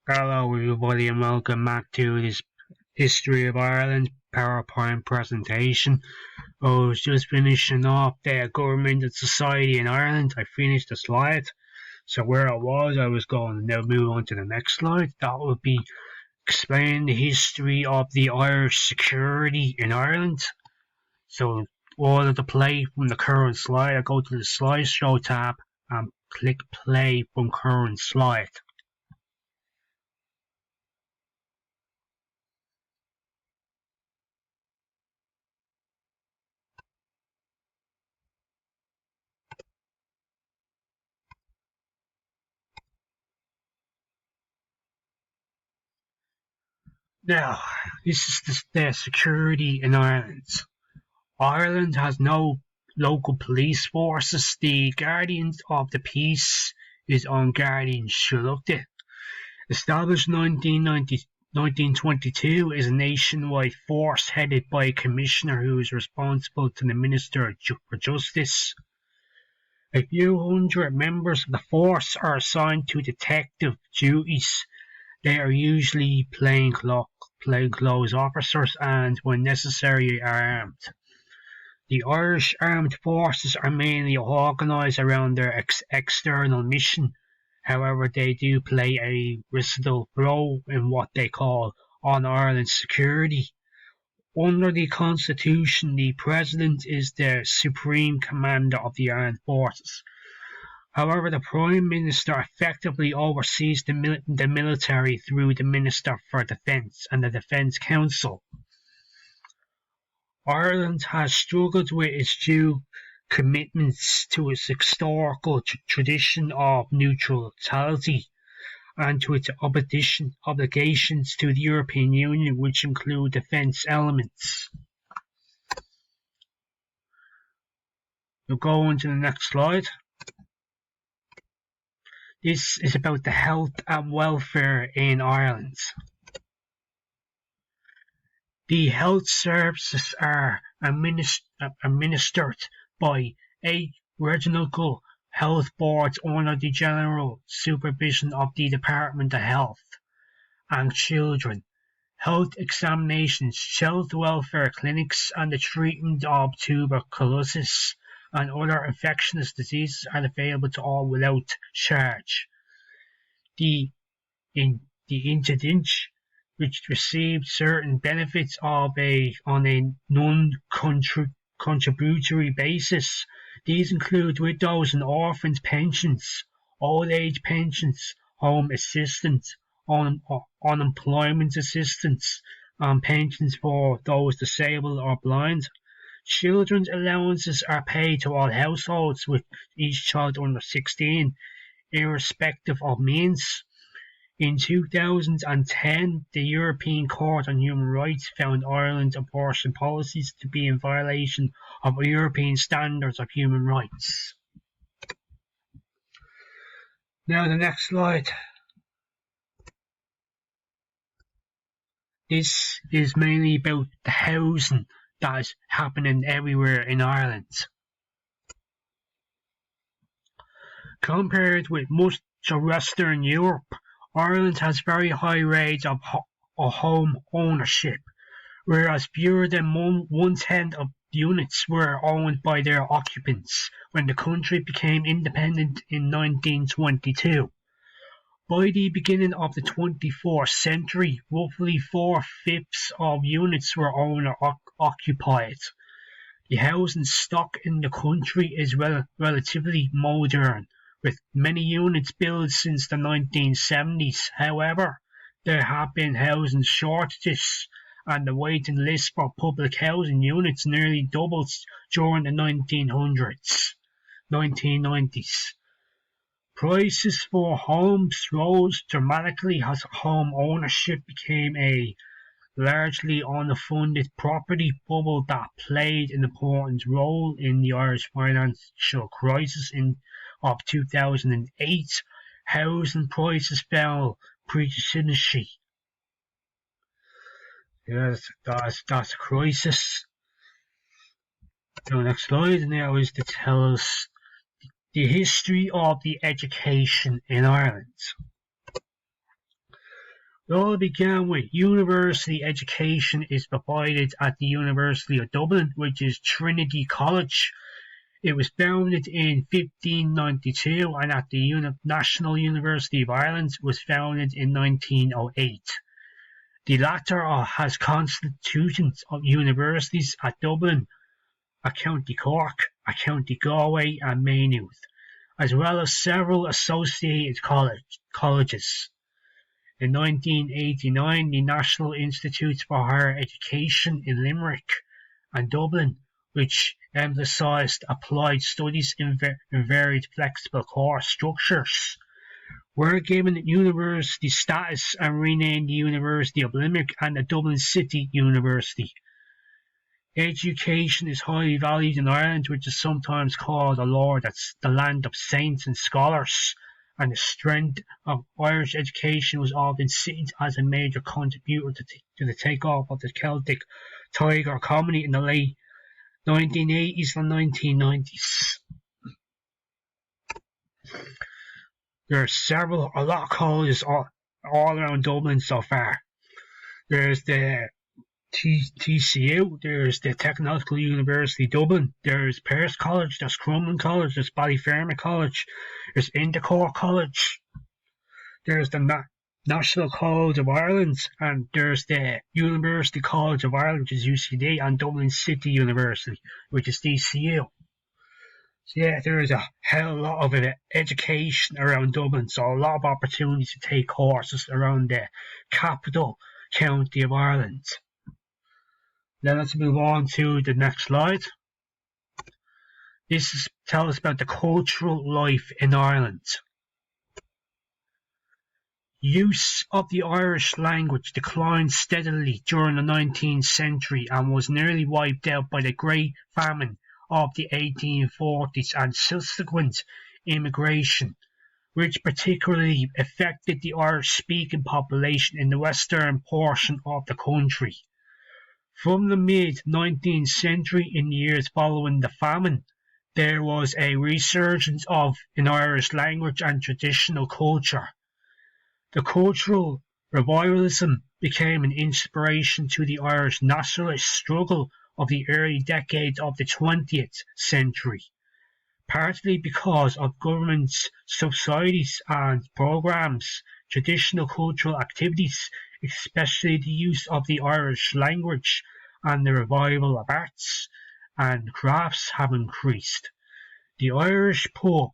Hello everybody and welcome back to this History of Ireland PowerPoint presentation. I was just finishing off the government and society in Ireland. I finished the slide. So where I was going to now move on to the next slide. That would be explain the history of the Irish security in Ireland. So order to play from the current slide. I go to the slideshow tab and click play from current slide. Now, this is the security in Ireland. Ireland has no local police forces. The Guardians of the Peace is on Guardian Siúlachta. Established 1922, is a nationwide force headed by a commissioner who is responsible to the Minister for Justice. A few hundred members of the force are assigned to detective duties. They are usually plainclothes officers and, when necessary, are armed. The Irish Armed Forces are mainly organised around their external mission. However, they do play a vital role in what they call on Ireland's security. Under the Constitution, the President is the supreme commander of the armed forces. However, the Prime Minister effectively oversees the military through the Minister for Defence and the Defence Council. Ireland has struggled with its due commitments to its historical tradition of neutrality and to its obligations to the European Union, which include defence elements. We'll go on to the next slide. This is about the health and welfare in Ireland. The health services are administered by 8 regional health boards under the general supervision of the Department of Health and Children. Health examinations, child welfare clinics, and the treatment of tuberculosis and other infectious diseases are available to all without charge. The indigent, which received certain benefits on a non-contributory basis. These include widows and orphans pensions, old age pensions, home assistance, unemployment assistance, and pensions for those disabled or blind. Children's allowances are paid to all households with each child under 16, irrespective of means. In 2010, the European Court on Human Rights found Ireland's abortion policies to be in violation of European standards of human rights. Now the next slide. This is mainly about the housing that is happening everywhere in Ireland. Compared with much of Western Europe, Ireland has very high rates of home ownership, whereas fewer than 1/10 of units were owned by their occupants when the country became independent in 1922. By the beginning of the 21st century, roughly 4/5 of units were owner-occupied. The housing stock in the country is relatively modern, with many units built since the 1970s. However, there have been housing shortages, and the waiting list for public housing units nearly doubled during the 1990s. Prices for homes rose dramatically as home ownership became a largely unfunded property bubble that played an important role in the Irish financial crisis of 2008. Housing prices fell precipitously. Yes, that's a crisis. The next slide now is to tell us the history of the education in Ireland. It all began with university education is provided at the University of Dublin, which is Trinity College. It was founded in 1592 and at the National University of Ireland was founded in 1908. The latter has constitutions of universities at Dublin, at County Cork, at County Galway and Maynooth, as well as several associated colleges. In 1989, the National Institutes for Higher Education in Limerick and Dublin, which emphasised applied studies in varied flexible course structures, were given university status and renamed the University of Limerick and the Dublin City University. Education is highly valued in Ireland, which is sometimes called the land of saints and scholars, and the strength of Irish education was often seen as a major contributor to the takeoff of the Celtic Tiger comedy in the late 1980s and 1990s. There are a lot of colleges all around Dublin so far. There's the TCU, there's the Technological University Dublin, there's Pearse College, there's Crumlin College, there's Ballyfermot College, there's Indacore College, there's the National College of Ireland, and there's the University College of Ireland, which is UCD, and Dublin City University, which is DCU. So yeah, there is a hell of a lot of education around Dublin, so a lot of opportunities to take courses around the capital county of Ireland. Then let's move on to the next slide. This tells us about the cultural life in Ireland. Use of the Irish language declined steadily during the 19th century and was nearly wiped out by the Great Famine of the 1840s and subsequent immigration, which particularly affected the Irish-speaking population in the western portion of the country. From the mid-19th century, in the years following the famine, there was a resurgence in Irish language and traditional culture. The cultural revivalism became an inspiration to the Irish nationalist struggle of the early decades of the 20th century, partly because of government subsidies and programs. Traditional cultural activities, especially the use of the Irish language and the revival of arts and crafts, have increased. The Irish pub,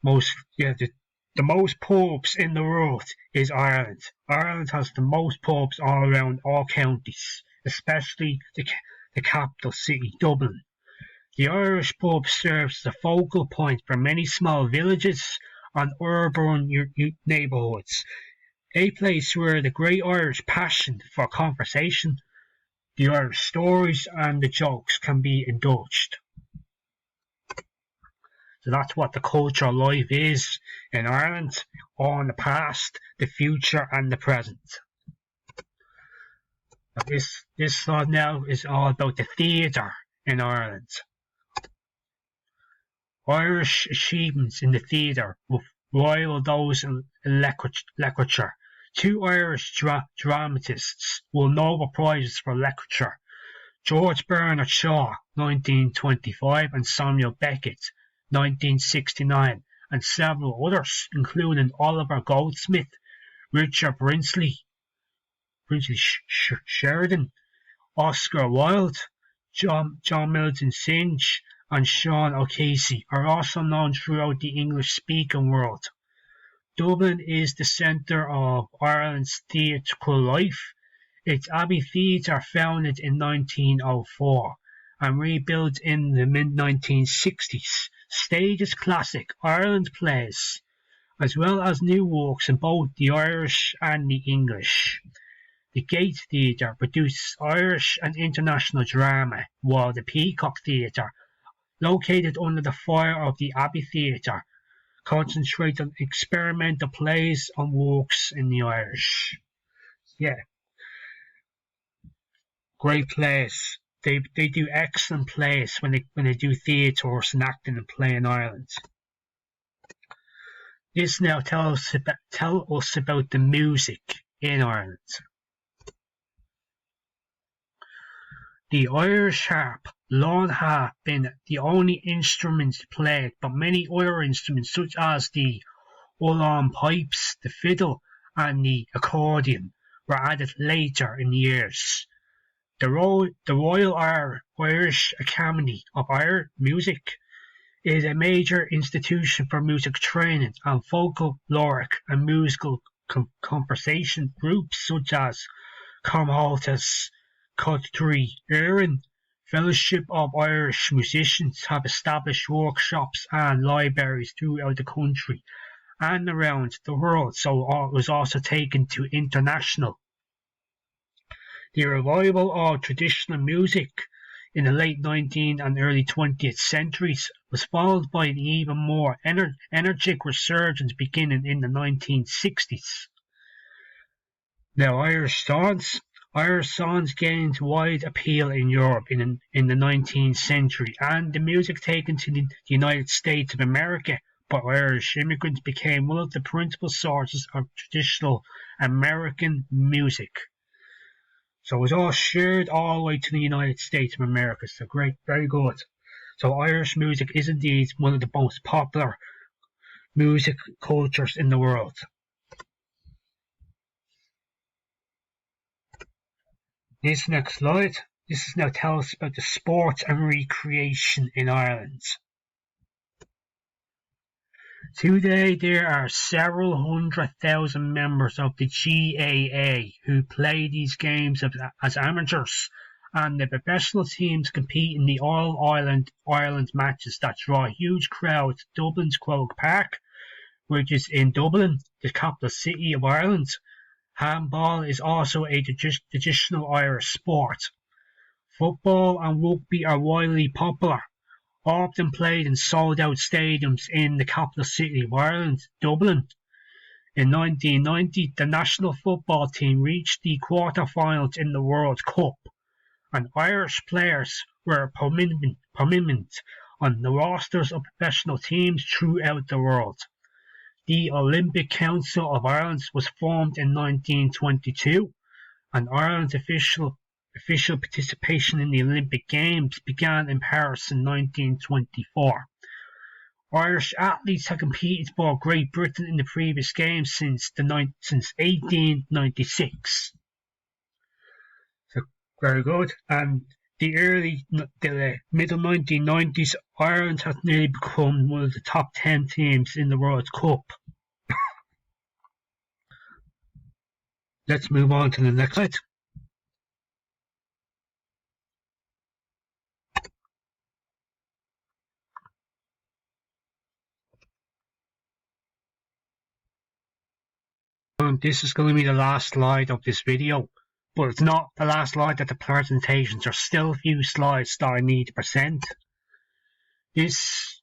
the most pubs in the world is Ireland. Ireland has the most pubs all around all counties, especially the capital city, Dublin. The Irish pub serves as a focal point for many small villages and urban neighbourhoods, a place where the great Irish passion for conversation, the Irish stories and the jokes can be indulged. So that's what the cultural life is in Ireland, all in the past, the future and the present. This slide now is all about the theatre in Ireland. Irish achievements in the theatre will rival those in literature. Two Irish dramatists won Nobel Prizes for literature: George Bernard Shaw, 1925, and Samuel Beckett, 1969, and several others, including Oliver Goldsmith, Richard Brinsley Sheridan, Oscar Wilde, John Milton Synge, and Sean O'Casey, are also known throughout the English-speaking world. Dublin is the centre of Ireland's theatrical life. Its Abbey Theatre, founded in 1904 and rebuilt in the mid-1960s, stages classic Ireland plays, as well as new works in both the Irish and the English. The Gate Theatre produces Irish and international drama, while the Peacock Theatre, located under the fire of the Abbey Theatre, concentrates on experimental plays and works in the Irish. Yeah, great plays. They do excellent plays when they do theatres and acting and play in Ireland. This now tell us about the music in Ireland. The Irish harp long have been the only instruments played, but many other instruments such as the uilleann pipes, the fiddle and the accordion were added later in years. The Royal Irish Academy of Music is a major institution for music training and folkloric and musical conversation groups such as Comhaltas, Codtree Éireann. Fellowship of Irish musicians have established workshops and libraries throughout the country and around the world, so it was also taken to international. The revival of traditional music in the late 19th and early 20th centuries was followed by an even more energetic resurgence beginning in the 1960s. Now, Irish songs gained wide appeal in Europe in the 19th century, and the music taken to the United States of America by Irish immigrants became one of the principal sources of traditional American music. So it was all shared all the way to the United States of America. So great, very good. So Irish music is indeed one of the most popular music cultures in the world. This next slide, this is now tell us about the sports and recreation in Ireland. Today there are several 100,000 members of the GAA who play these games as amateurs, and the professional teams compete in the All-Ireland matches that draw huge crowds to Dublin's Croke Park, which is in Dublin, the capital city of Ireland. Handball is also a traditional Irish sport. Football and rugby are widely popular, often played in sold-out stadiums in the capital city of Ireland, Dublin. In 1990, the national football team reached the quarter-finals in the World Cup, and Irish players were prominent on the rosters of professional teams throughout the world. The Olympic Council of Ireland was formed in 1922, and Ireland's official participation in the Olympic Games began in Paris in 1924. Irish athletes have competed for Great Britain in the previous Games since 1896. So very good. And the middle 1990s, Ireland has nearly become one of the top 10 teams in the World Cup. Let's move on to the next slide. This is going to be the last slide of this video, but it's not the last slide of the presentations. There's still a few slides that I need to present. This